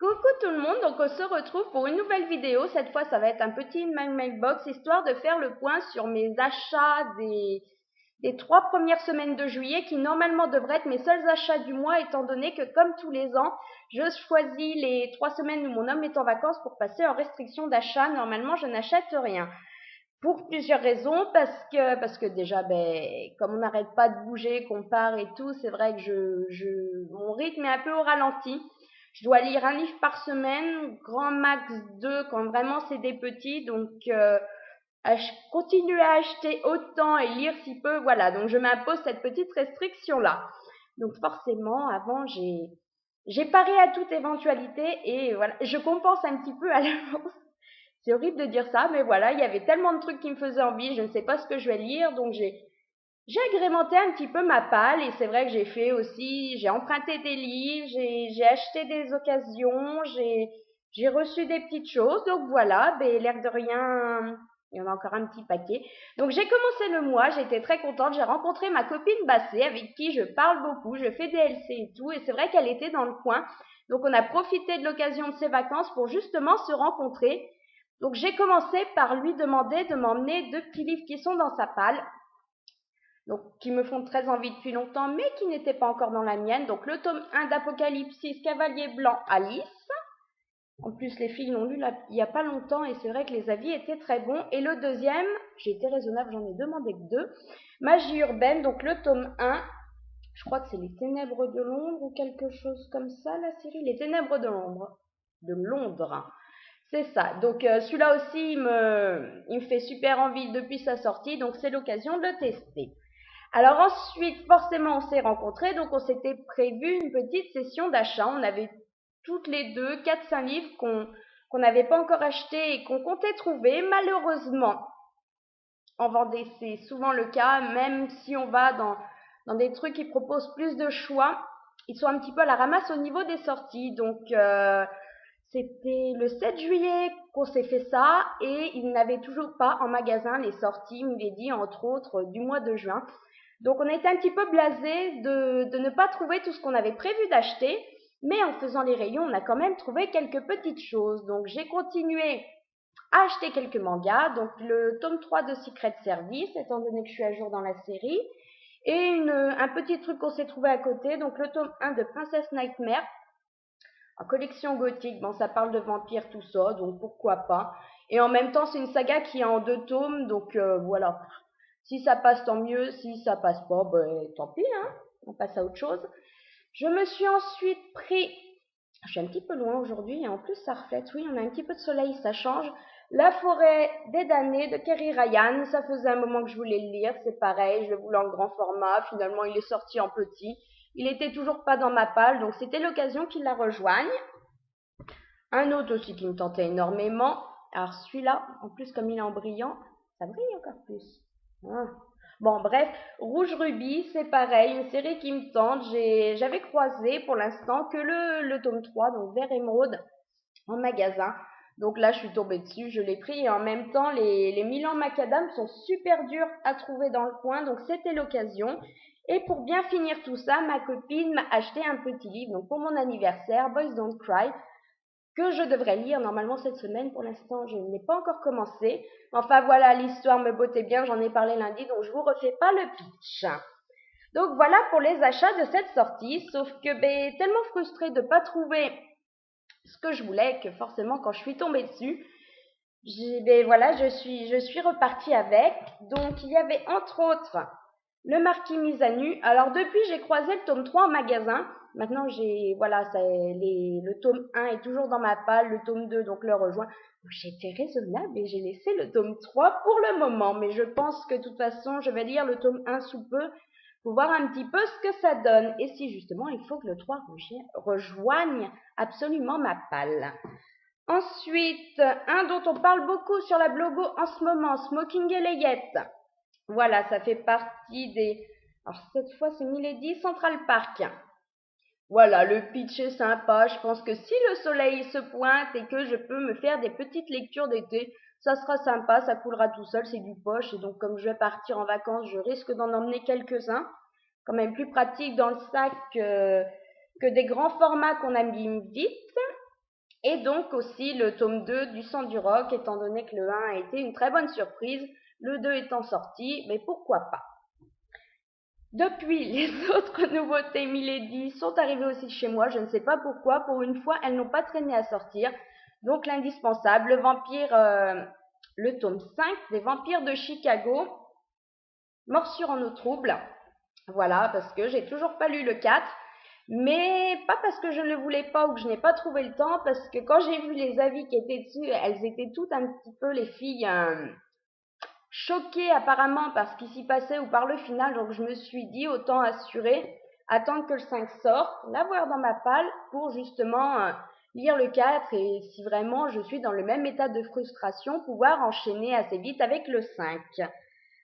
Coucou tout le monde, donc on se retrouve pour une nouvelle vidéo. Cette fois, ça va être un petit mailbox histoire de faire le point sur mes achats des 3 premières semaines de juillet qui normalement devraient être mes seuls achats du mois étant donné que comme tous les ans, je choisis les 3 semaines où mon homme est en vacances pour passer en restriction d'achat. Normalement, je n'achète rien. Pour plusieurs raisons, parce que déjà, comme on n'arrête pas de bouger, qu'on part et tout, c'est vrai que mon rythme est un peu au ralenti. Je dois lire un livre par semaine, grand max 2 quand vraiment c'est des petits, donc continuer à acheter autant et lire si peu, voilà. Donc je m'impose cette petite restriction là. Donc forcément, avant j'ai paré à toute éventualité et voilà, je compense un petit peu à l'avance. C'est horrible de dire ça, mais voilà, il y avait tellement de trucs qui me faisaient envie, je ne sais pas ce que je vais lire, donc j'ai agrémenté un petit peu ma palle et c'est vrai que j'ai fait aussi, j'ai emprunté des livres, j'ai acheté des occasions, j'ai reçu des petites choses, donc voilà, l'air de rien, il y en a encore un petit paquet. Donc j'ai commencé le mois, j'étais très contente, j'ai rencontré ma copine Bassé avec qui je parle beaucoup, je fais des LC et tout, et c'est vrai qu'elle était dans le coin, donc on a profité de l'occasion de ses vacances pour justement se rencontrer. Donc j'ai commencé par lui demander de m'emmener 2 petits livres qui sont dans sa palle, donc qui me font très envie depuis longtemps, mais qui n'étaient pas encore dans la mienne. Donc le tome 1 d'Apocalypsis, Cavalier Blanc, Alice. En plus, les filles l'ont lu il n'y a pas longtemps et c'est vrai que les avis étaient très bons. Et le deuxième, j'ai été raisonnable, j'en ai demandé que 2. Magie urbaine, donc le tome 1. Je crois que c'est Les Ténèbres de Londres ou quelque chose comme ça, la série. Les Ténèbres de Londres. De Londres. C'est ça. Donc celui-là aussi, il me fait super envie depuis sa sortie. Donc c'est l'occasion de le tester. Alors ensuite, forcément, on s'est rencontrés, donc on s'était prévu une petite session d'achat. On avait toutes les deux 4-5 livres qu'on n'avait pas encore achetés et qu'on comptait trouver. Malheureusement, en Vendée, c'est souvent le cas, même si on va dans des trucs qui proposent plus de choix, ils sont un petit peu à la ramasse au niveau des sorties. Donc, c'était le 7 juillet qu'on s'est fait ça et ils n'avaient toujours pas en magasin les sorties, Milady, entre autres, du mois de juin. Donc on a été un petit peu blasés de ne pas trouver tout ce qu'on avait prévu d'acheter, mais en faisant les rayons, on a quand même trouvé quelques petites choses. Donc j'ai continué à acheter quelques mangas, donc le tome 3 de Secret Service, étant donné que je suis à jour dans la série, et un petit truc qu'on s'est trouvé à côté, donc le tome 1 de Princess Nightmare, en collection gothique. Bon, ça parle de vampires, tout ça, donc pourquoi pas. Et en même temps, c'est une saga qui est en 2 tomes, donc voilà. Si ça passe, tant mieux. Si ça passe pas, tant pis, hein. On passe à autre chose. Je me suis ensuite pris... Je suis un petit peu loin aujourd'hui et en plus ça reflète. Oui, on a un petit peu de soleil, ça change. La forêt des damnés de Kerry Ryan. Ça faisait un moment que je voulais le lire. C'est pareil, je le voulais en grand format. Finalement, il est sorti en petit. Il était toujours pas dans ma palle, donc c'était l'occasion qu'il la rejoigne. Un autre aussi qui me tentait énormément. Alors celui-là, en plus comme il est en brillant, ça brille encore plus. Ah. Bon, bref, Rouge Rubis, c'est pareil, une série qui me tente. J'avais croisé pour l'instant que le tome 3, donc Vert Émeraude, en magasin. Donc là, je suis tombée dessus, je l'ai pris. Et en même temps, les Milan Macadam sont super durs à trouver dans le coin, donc c'était l'occasion. Et pour bien finir tout ça, ma copine m'a acheté un petit livre, donc pour mon anniversaire, Boys Don't Cry, que je devrais lire normalement cette semaine. Pour l'instant, je n'ai pas encore commencé. Enfin voilà, l'histoire me bottait bien, j'en ai parlé lundi, donc je vous refais pas le pitch. Donc voilà pour les achats de cette sortie, sauf que tellement frustrée de ne pas trouver ce que je voulais que forcément quand je suis tombée dessus, voilà, je suis repartie avec. Donc il y avait entre autres le Marquis mise à nu. Alors depuis, j'ai croisé le tome 3 en magasin. Maintenant, le tome 1 est toujours dans ma palle, le tome 2 donc le rejoint. Donc j'ai été raisonnable et j'ai laissé le tome 3 pour le moment. Mais je pense que de toute façon, je vais lire le tome 1 sous peu pour voir un petit peu ce que ça donne. Et si justement, il faut que le 3 rejoigne absolument ma palle. Ensuite, un dont on parle beaucoup sur la blogo en ce moment, Smoking et Layette. Voilà, ça fait partie des... Alors cette fois, c'est Milady Central Park. Voilà, le pitch est sympa. Je pense que si le soleil se pointe et que je peux me faire des petites lectures d'été, ça sera sympa, ça coulera tout seul, c'est du poche. Et donc, comme je vais partir en vacances, je risque d'en emmener quelques-uns. Quand même plus pratique dans le sac que des grands formats qu'on abîme vite. Et donc aussi le tome 2 du Sang du Roc, étant donné que le 1 a été une très bonne surprise, le 2 étant sorti, mais pourquoi pas. Depuis, les autres nouveautés Milady sont arrivées aussi chez moi, je ne sais pas pourquoi, pour une fois, elles n'ont pas traîné à sortir. Donc l'indispensable, le tome 5 des Vampires de Chicago, Morsure en eau trouble. Voilà, parce que j'ai toujours pas lu le 4, mais pas parce que je ne le voulais pas ou que je n'ai pas trouvé le temps, parce que quand j'ai vu les avis qui étaient dessus, elles étaient toutes un petit peu, les filles, choquées apparemment par ce qui s'y passait ou par le final, donc je me suis dit autant assurer, attendre que le 5 sorte, l'avoir dans ma palle pour justement lire le 4 et si vraiment je suis dans le même état de frustration, pouvoir enchaîner assez vite avec le 5.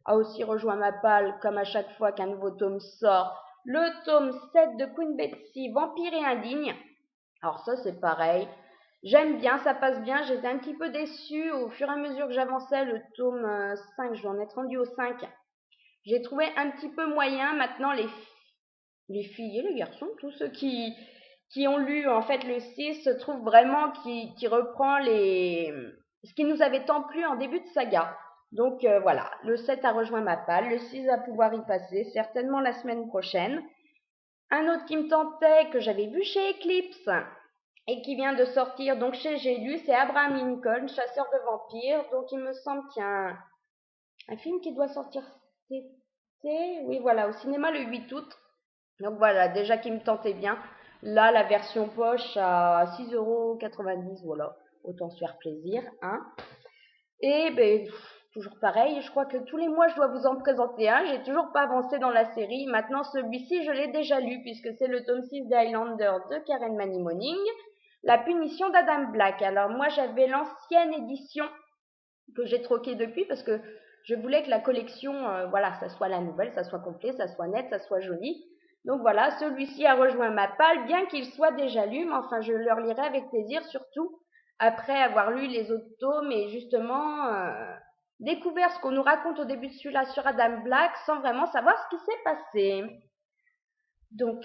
A aussi rejoint ma palle, comme à chaque fois qu'un nouveau tome sort, le tome 7 de Queen Betsy, Vampire et Indigne. Alors ça c'est pareil, j'aime bien, ça passe bien, j'étais un petit peu déçue au fur et à mesure que j'avançais, le tome 5, je vais en être rendue au 5. J'ai trouvé un petit peu moyen, maintenant les filles et les garçons, tous ceux qui ont lu en fait le 6 se trouvent vraiment qui reprend ce qui nous avait tant plu en début de saga. Donc voilà, le 7 a rejoint ma palle, le 6 va pouvoir y passer, certainement la semaine prochaine. Un autre qui me tentait, que j'avais vu chez Eclipse, et qui vient de sortir donc chez J'ai lu, c'est Abraham Lincoln, chasseur de vampires. Donc il me semble qu'il y a un film qui doit sortir cet été, oui voilà, au cinéma le 8 août. Donc voilà, déjà qui me tentait bien. Là, la version poche à 6,90 €, voilà, autant se faire plaisir, hein. Et ben, toujours pareil, je crois que tous les mois je dois vous en présenter un, j'ai toujours pas avancé dans la série. Maintenant celui-ci je l'ai déjà lu puisque c'est le tome 6 des Highlanders de Karen Manny Moning, La punition d'Adam Black. Alors moi j'avais l'ancienne édition que j'ai troquée depuis parce que je voulais que la collection, voilà, ça soit la nouvelle, ça soit complet, ça soit net, ça soit joli. Donc voilà, celui-ci a rejoint ma palle, bien qu'il soit déjà lu, mais enfin je le relirai avec plaisir, surtout après avoir lu les autres tomes et justement découvert ce qu'on nous raconte au début de celui-là sur Adam Black sans vraiment savoir ce qui s'est passé. Donc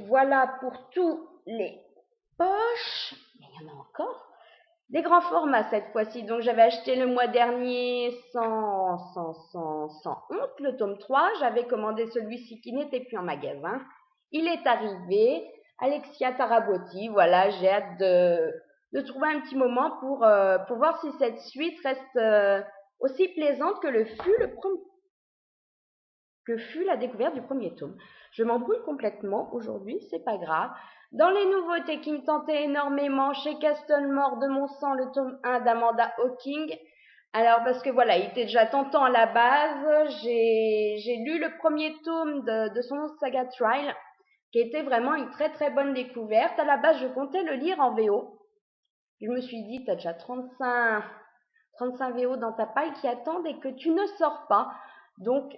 voilà pour tous les poches, mais il y en a encore. Des grands formats cette fois-ci. Donc j'avais acheté le mois dernier sans honte, le tome 3. J'avais commandé celui-ci qui n'était plus en magasin. Il est arrivé. Alexia Tarabotti, voilà, j'ai hâte de trouver un petit moment pour voir si cette suite reste aussi plaisante que fut la découverte du premier tome. Je m'embrouille complètement aujourd'hui, c'est pas grave. Dans les nouveautés qui me tentaient énormément, chez Castlemore de mon sang, le tome 1 d'Amanda Hawking. Alors parce que voilà, il était déjà tentant à la base. J'ai lu le premier tome de son saga Trial, qui était vraiment une très très bonne découverte. À la base, je comptais le lire en VO. Je me suis dit, t'as déjà 35 VO dans ta paille qui attendent et que tu ne sors pas. Donc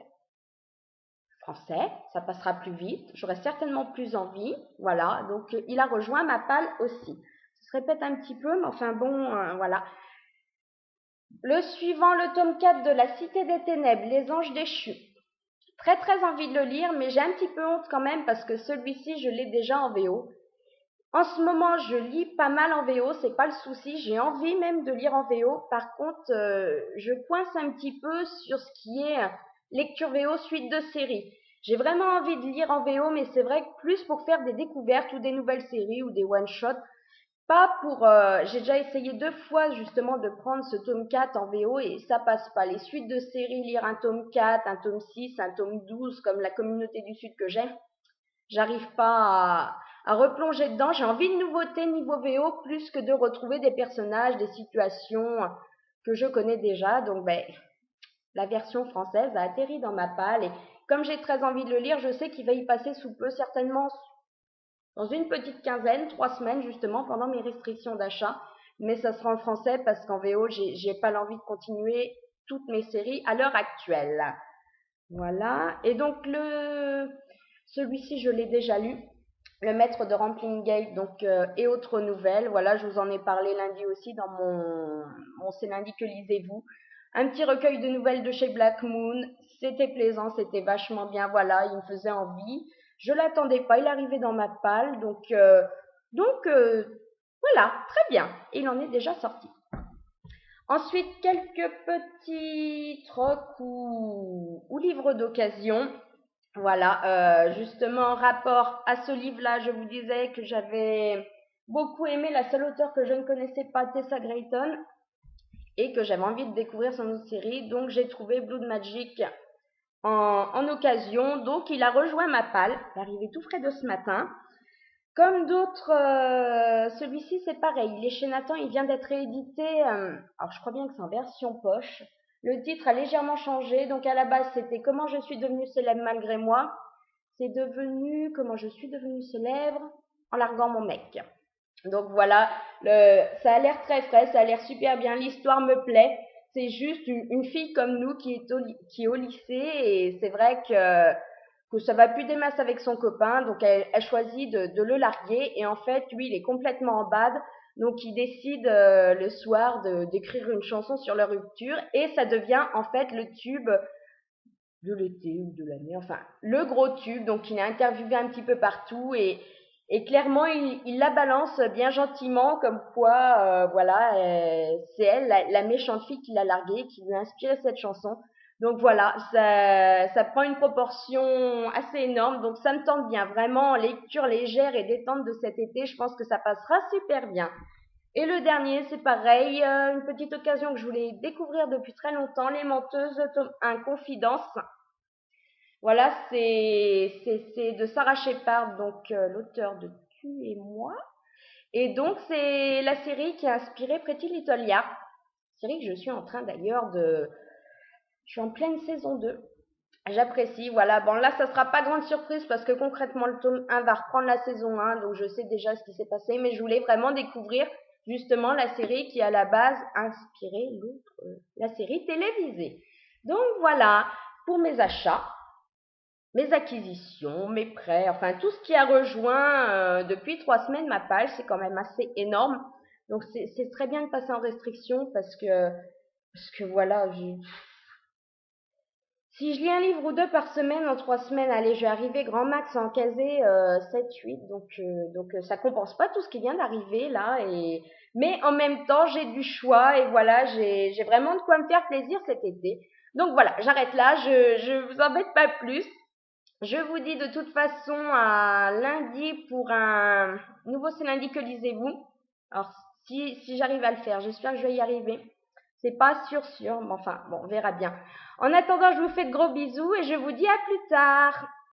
français, ça passera plus vite, j'aurai certainement plus envie, voilà, donc il a rejoint ma palle aussi. Ça se répète un petit peu, mais enfin bon, voilà. Le suivant, le tome 4 de La Cité des Ténèbres, Les Anges Déchus. Très très envie de le lire, mais j'ai un petit peu honte quand même parce que celui-ci, je l'ai déjà en VO. En ce moment, je lis pas mal en VO, c'est pas le souci, j'ai envie même de lire en VO. Par contre, je coince un petit peu sur ce qui est lecture VO suite de série. J'ai vraiment envie de lire en VO, mais c'est vrai que plus pour faire des découvertes ou des nouvelles séries ou des one-shots, pas pour... j'ai déjà essayé 2 fois justement de prendre ce tome 4 en VO et ça passe pas. Les suites de séries, lire un tome 4, un tome 6, un tome 12 comme La Communauté du Sud que j'aime, j'arrive pas à replonger dedans. J'ai envie de nouveautés niveau VO plus que de retrouver des personnages, des situations que je connais déjà. Donc ben, la version française a atterri dans ma palle et comme j'ai très envie de le lire, je sais qu'il va y passer sous peu, certainement dans une petite quinzaine, 3 semaines justement, pendant mes restrictions d'achat. Mais ça sera en français parce qu'en VO, j'ai pas l'envie de continuer toutes mes séries à l'heure actuelle. Voilà. Et donc celui-ci, je l'ai déjà lu. Le maître de Ramplingate, donc et autres nouvelles. Voilà, je vous en ai parlé lundi aussi dans mon C'est lundi que lisez-vous. Un petit recueil de nouvelles de chez Black Moon. C'était plaisant, c'était vachement bien. Voilà, il me faisait envie. Je l'attendais pas, il arrivait dans ma palle, donc Voilà, très bien. Il en est déjà sorti. Ensuite, quelques petits trocs ou livres d'occasion. Voilà, justement, en rapport à ce livre-là, je vous disais que j'avais beaucoup aimé la seule auteure que je ne connaissais pas, Tessa Grayton, et que j'avais envie de découvrir son autre série. Donc, j'ai trouvé Blood Magic en occasion. Donc, il a rejoint ma palle. Il est arrivé tout frais de ce matin. Comme d'autres, celui-ci c'est pareil, il est chez Nathan, il vient d'être réédité, alors je crois bien que c'est en version poche. Le titre a légèrement changé, donc à la base c'était Comment je suis devenue célèbre malgré moi. C'est devenu Comment je suis devenue célèbre en larguant mon mec. Donc voilà, ça a l'air très frais, ça a l'air super bien, l'histoire me plaît. C'est juste une fille comme nous qui est au lycée et c'est vrai que ça va plus des masses avec son copain, donc elle choisit de le larguer et en fait lui il est complètement en bad, donc il décide le soir d'écrire une chanson sur leur rupture et ça devient en fait le tube de l'été ou de l'année, enfin le gros tube, donc il est interviewé un petit peu partout et clairement il la balance bien gentiment comme quoi voilà c'est elle la méchante fille qui l'a larguée qui lui a inspiré cette chanson. Donc voilà, ça prend une proportion assez énorme, donc ça me tente bien, vraiment lecture légère et détente de cet été, je pense que ça passera super bien. Et le dernier, c'est pareil, une petite occasion que je voulais découvrir depuis très longtemps, Les Menteuses, tome 1, Confidence. Voilà, c'est de Sarah Shepard, donc l'auteur de Tu et moi. Et donc, c'est la série qui a inspiré Pretty Little Liars, série que je suis en train d'ailleurs de... Je suis en pleine saison 2. J'apprécie, voilà. Bon, là, ça sera pas grande surprise parce que concrètement, le tome 1 va reprendre la saison 1, donc je sais déjà ce qui s'est passé, mais je voulais vraiment découvrir justement la série qui, à la base, a inspiré la série télévisée. Donc voilà, pour mes achats, mes acquisitions, mes prêts, enfin tout ce qui a rejoint depuis 3 semaines ma page, c'est quand même assez énorme. Donc c'est très bien de passer en restriction parce que voilà, si je lis un livre ou deux par semaine en 3 semaines, allez, je vais arriver grand max à en caser 7, 8, donc ça compense pas tout ce qui vient d'arriver là mais en même temps j'ai du choix et voilà j'ai vraiment de quoi me faire plaisir cet été. Donc voilà, j'arrête là, je vous embête pas plus. Je vous dis de toute façon à lundi pour un nouveau C'est lundi que lisez-vous. Alors si j'arrive à le faire, j'espère que je vais y arriver. C'est pas sûr, mais enfin bon, on verra bien. En attendant, je vous fais de gros bisous et je vous dis à plus tard.